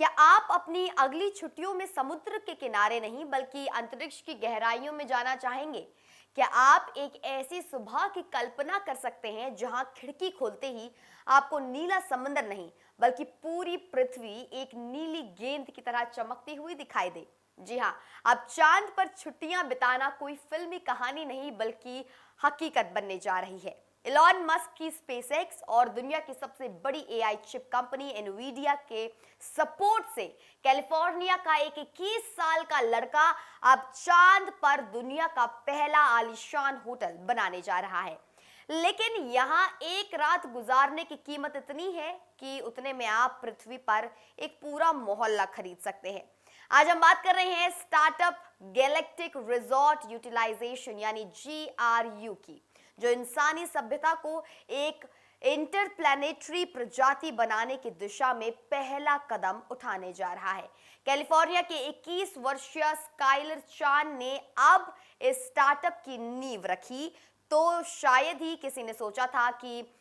क्या आप अपनी अगली छुट्टियों में समुद्र के किनारे नहीं बल्कि अंतरिक्ष की गहराइयों में जाना चाहेंगे? क्या आप एक ऐसी सुबह की कल्पना कर सकते हैं जहां खिड़की खोलते ही आपको नीला समंदर नहीं बल्कि पूरी पृथ्वी एक नीली गेंद की तरह चमकती हुई दिखाई दे? जी हाँ, अब चांद पर छुट्टियां बिताना कोई फिल्मी कहानी नहीं बल्कि हकीकत बनने जा रही है। इलॉन मस्क की स्पेसएक्स और दुनिया की सबसे बड़ी एआई चिप कंपनी एनवीडिया के सपोर्ट से कैलिफोर्निया का एक 21 साल का लड़का अब चांद पर दुनिया का पहला आलीशान होटल बनाने जा रहा है। लेकिन यहाँ एक रात गुजारने की कीमत इतनी है कि उतने में आप पृथ्वी पर एक पूरा मोहल्ला खरीद सकते हैं। आज हम बात कर रहे हैं स्टार्टअप गैलेक्टिक रिजॉर्ट यूटिलाइजेशन यानी GRU की, जो इंसानी सभ्यता को एक इंटरप्लैनेटरी प्रजाति बनाने की दिशा में पहला कदम उठाने जा रहा है। कैलिफोर्निया के 21 वर्षीय स्काइलर चान ने अब इस स्टार्टअप की नींव रखी, तो शायद ही किसी ने सोचा था कि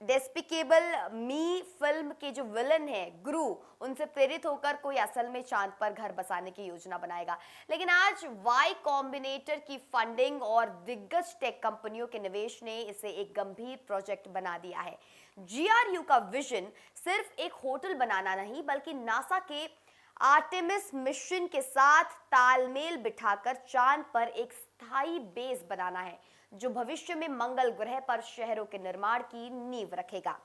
डेस्पिकेबल मी फिल्म के जो विलन है ग्रू, उनसे प्रेरित होकर कोई असल में चांद पर घर बसाने की योजना बनाएगा। लेकिन आज वाई कॉम्बिनेटर की फंडिंग और दिग्गज टेक कंपनियों के निवेश ने इसे एक गंभीर प्रोजेक्ट बना दिया है। GRU का विजन सिर्फ एक होटल बनाना नहीं बल्कि नासा के आर्टेमिस मिशन के साथ तालमेल बिठाकर चांद पर एक स्थायी बेस बनाना है, जो भविष्य में मंगल ग्रह पर शहरों के निर्माण की नींव रखेगा।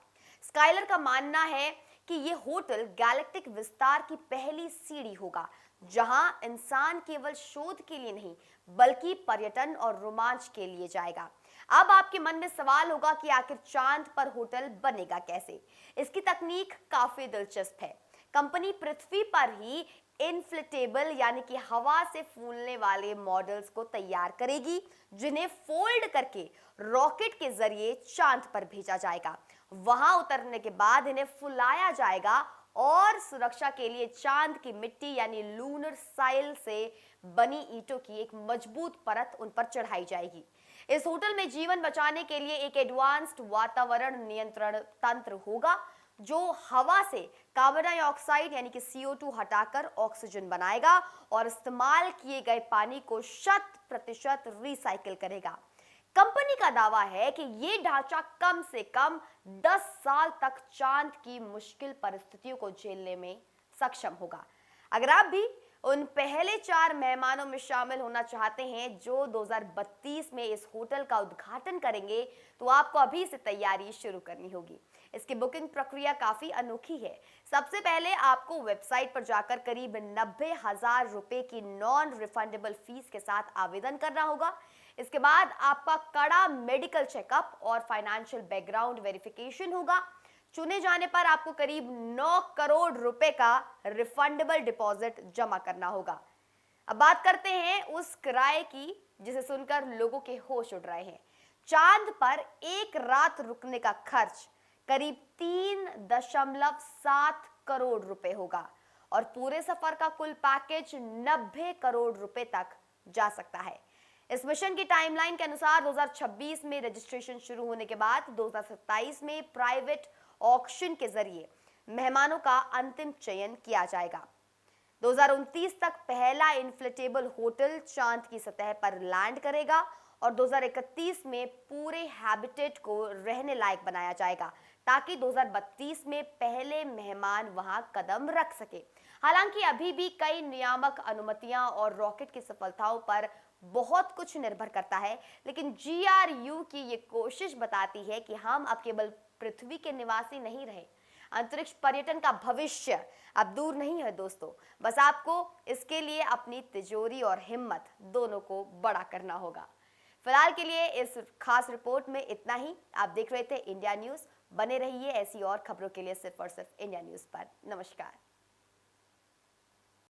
स्काइलर का मानना है कि यह होटल गैलेक्टिक विस्तार की पहली सीढ़ी होगा, जहां इंसान केवल शोध के लिए नहीं बल्कि पर्यटन और रोमांच के लिए जाएगा। अब आपके मन में सवाल होगा कि आखिर चांद पर होटल बनेगा कैसे? इसकी तकनीक काफी दिलचस्प है। कंपनी पृथ्वी पर ही इनफ्लेटेबल यानी कि हवा से फूलने वाले मॉडल्स को तैयार करेगी, जिन्हें फोल्ड करके रॉकेट के जरिए चांद पर भेजा जाएगा। वहां उतरने के बाद इन्हें फुलाया जाएगा और सुरक्षा के लिए चांद की मिट्टी यानी लूनर साइल से बनी ईंटों की एक मजबूत परत उन पर चढ़ाई जाएगी। इस होटल में जीवन बचाने के लिए एक एडवांस्ड वातावरण नियंत्रण तंत्र होगा, जो हवा से कार्बन डाइऑक्साइड यानी कि CO2 हटाकर ऑक्सीजन बनाएगा और इस्तेमाल किए गए पानी को 100% रिसाइकिल करेगा। कंपनी का दावा है कि यह ढांचा कम से कम 10 साल तक चांद की मुश्किल परिस्थितियों को झेलने में सक्षम होगा। अगर आप भी उन पहले 4 मेहमानों में शामिल होना चाहते हैं जो 2032 में इस होटल का उद्घाटन करेंगे, तो आपको अभी से तैयारी शुरू करनी होगी। इसकी बुकिंग प्रक्रिया काफी अनोखी है। सबसे पहले आपको वेबसाइट पर जाकर करीब 90,000 रुपए की नॉन रिफंडेबल फीस के साथ आवेदन करना होगा। इसके बाद आपका कड़ा मेडिकल चेकअप और फाइनेंशियल बैकग्राउंड वेरिफिकेशन होगा। चुने जाने पर आपको करीब 9 करोड़ रुपए का रिफंडेबल डिपॉजिट जमा करना होगा। अब बात करते हैं उस किराए की जिसे सुनकर लोगों के होश उड़ रहे हैं। चांद पर एक रात रुकने का खर्च करीब 3.7 करोड़ रुपए होगा और पूरे सफर का कुल पैकेज 90 करोड़ रुपए तक जा सकता है। इस मिशन की टाइमलाइन के अनुसार 2026 में रजिस्ट्रेशन शुरू होने के बाद 2027 में प्राइवेट ऑक्शन के जरिए मेहमानों का अंतिम चयन किया जाएगा। 2029 तक पहला इन्फ्लेटेबल होटल चांद की सतह पर लैंड करेगा और 2031 में पूरे हैबिटेट को रहने लायक बनाया जाएगा, ताकि 2032 में पहले मेहमान वहां कदम रख सके। हालांकि अभी भी कई नियामक अनुमतियां और रॉकेट की सफलताओं पर बहुत कुछ निर्भर करता है, लेकिन GRU की ये कोशिश बताती है कि हम अब केवल पृथ्वी के निवासी नहीं रहे। अंतरिक्ष पर्यटन का भविष्य अब दूर नहीं है दोस्तों, बस आपको इसके लिए अपनी तिजोरी और हिम्मत दोनों को बड़ा करना होगा। फिलहाल के लिए इस खास रिपोर्ट में इतना ही। आप देख रहे थे इंडिया न्यूज। बने रहिए ऐसी और खबरों के लिए सिर्फ और सिर्फ इंडिया न्यूज पर। नमस्कार।